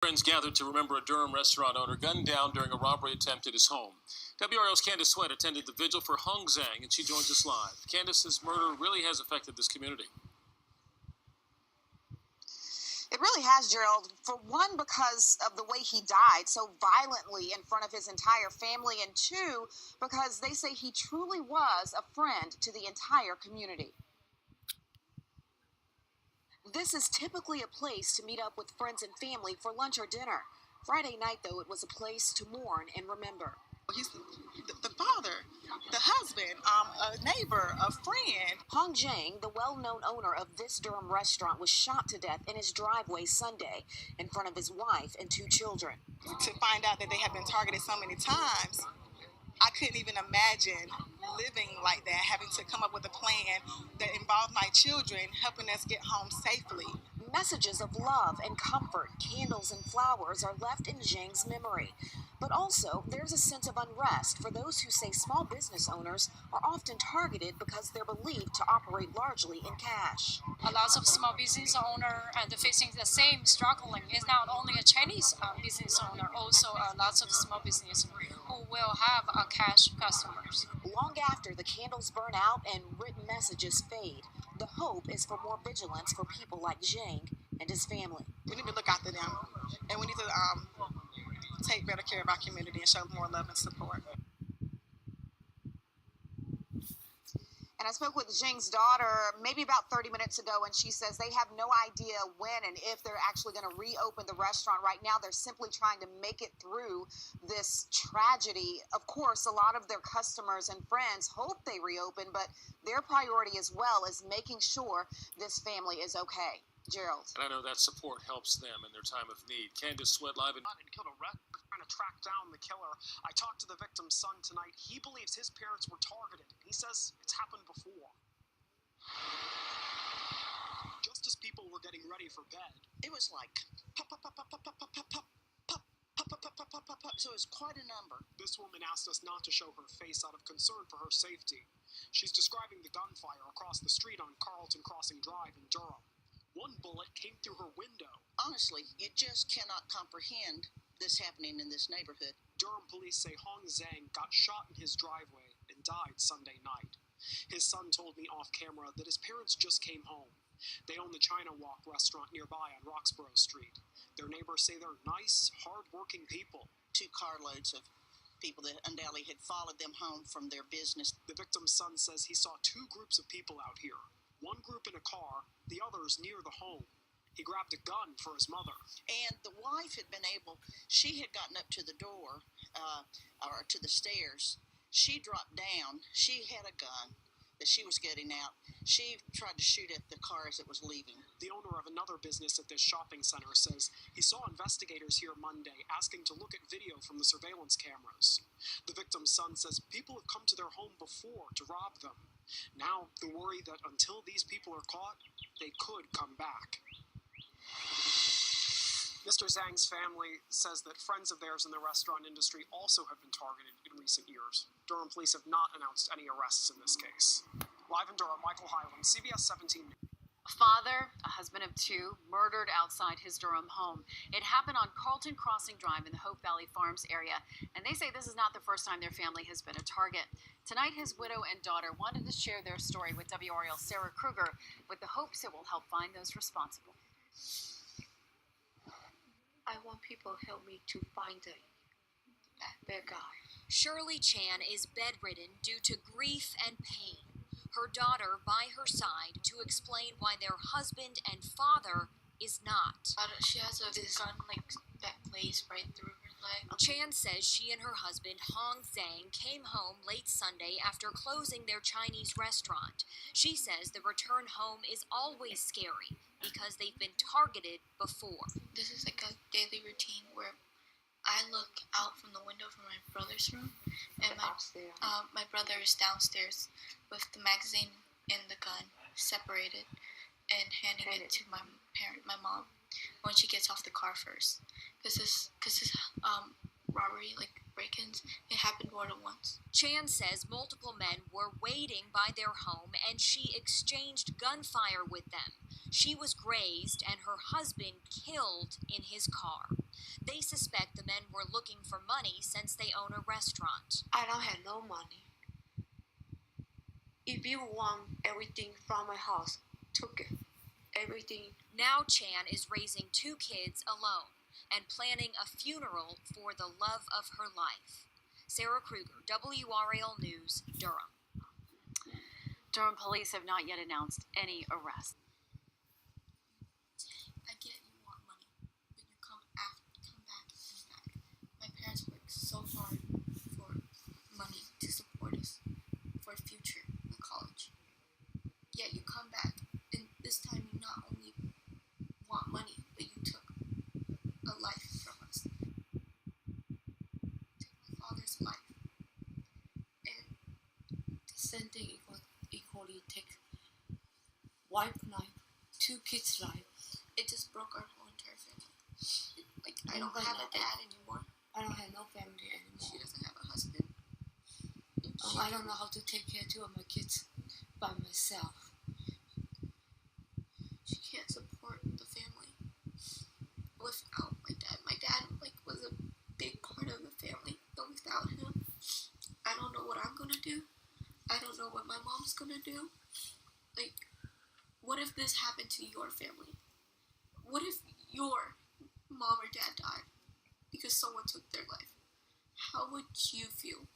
Friends gathered to remember a Durham restaurant owner gunned down during a robbery attempt at his home. WRL's Candace Sweat attended the vigil for Hong Zhang, and she joins us live. Candace's murder really has affected this community. It really has, Gerald. For one, because of the way he died so violently in front of his entire family, and two, because they say he truly was a friend to the entire community. This is typically a place to meet up with friends and family for lunch or dinner. Friday night, though, it was a place to mourn and remember. He's the father, the husband, a neighbor, a friend. Hong Zhang, the well-known owner of this Durham restaurant, was shot to death in his driveway Sunday in front of his wife and 2 children. To find out that they have been targeted so many times, I couldn't even imagine living like that, having to come up with a plan that involved my children, helping us get home safely. Messages of love and comfort, candles and flowers are left in Zhang's memory. But also, there's a sense of unrest for those who say small business owners are often targeted because they're believed to operate largely in cash. A lot of small business owner and facing the same struggling is not only a Chinese business owner, also lots of small business who will have cash customers. Long after the candles burn out and written messages fade, the hope is for more vigilance for people like Zhang and his family. We need to look after them, and we need to take better care of our community and show more love and support. And I spoke with Zheng's daughter maybe about 30 minutes ago, and she says they have no idea when and if they're actually going to reopen the restaurant. Right now, they're simply trying to make it through this tragedy. Of course, a lot of their customers and friends hope they reopen, but their priority as well is making sure this family is okay. Gerald. And I know that support helps them in their time of need. Candace Sweat live in... Trying to track down the killer. I talked to the victim's son tonight. He believes his parents were targeted. He says it's happened before. Just as people were getting ready for bed, it was like pop, pop, pop, pop, pop, pop, pop, pop, pop, pop, pop, pop, pop, pop, pop. So it was quite a number. This woman asked us not to show her face out of concern for her safety. She's describing the gunfire across the street on Carlton Crossing Drive in Durham. One bullet came through her window. Honestly, you just cannot comprehend this happening in this neighborhood. Durham police say Hong Zhang got shot in his driveway and died Sunday night. His son told me off camera that his parents just came home. They own the China Walk restaurant nearby on Roxborough Street. Their neighbors say they're nice, hard-working people. 2 carloads of people that undoubtedly had followed them home from their business. The victim's son says he saw 2 groups of people out here. One group in a car, the others near the home. He grabbed a gun for his mother. And the wife had been able, she had gotten up to the door, or to the stairs. She dropped down. She had a gun that she was getting out. She tried to shoot at the car as it was leaving. The owner of another business at this shopping center says he saw investigators here Monday asking to look at video from the surveillance cameras. The victim's son says people have come to their home before to rob them. Now, the worry that until these people are caught, they could come back. Mr. Zhang's family says that friends of theirs in the restaurant industry also have been targeted in recent years. Durham police have not announced any arrests in this case. Live in Durham, Michael Highland, CBS 17 News. A father, a husband of 2, murdered outside his Durham home. It happened on Carlton Crossing Drive in the Hope Valley Farms area, and they say this is not the first time their family has been a target. Tonight, his widow and daughter wanted to share their story with WRL's Sarah Kruger with the hopes it will help find those responsible. I want people to help me to find the bad guy. Shirley Chan is bedridden due to grief and pain. Her daughter by her side to explain why their husband and father is not. She has this gun that plays right through her leg. Chan says she and her husband Hong Zhang came home late Sunday after closing their Chinese restaurant. She says the return home is always scary because they've been targeted before. This is like a daily routine where I look out from the window from my brother's room, and my brother is downstairs with the magazine and the gun separated and handing it to my mom, when she gets off the car first. Because this robbery, like break-ins, it happened more than once. Chan says multiple men were waiting by their home and she exchanged gunfire with them. She was grazed and her husband killed in his car. They suspect the men were looking for money since they own a restaurant. I don't have no money. If you want everything from my house, took it. Everything. Now Chan is raising 2 kids alone and planning a funeral for the love of her life. Sarah Kruger, WRAL News, Durham. Durham police have not yet announced any arrests. I get you want money, but you come back and back. My parents worked so hard for money to support us for a future in college. Yet you come back, and this time you not only want money, but you took a life from us. Took my father's life. And the same thing equally take wife life, 2 kids' life. It just broke our whole entire family. Like, I don't have a dad anymore. I don't have no family anymore. She doesn't have a husband. I don't know how to take care of 2 of my kids by myself. She can't support the family without my dad. My dad, was a big part of the family, but without him, I don't know what I'm gonna do. I don't know what my mom's gonna do. What if this happened to your family? What if your mom or dad died because someone took their life? How would you feel?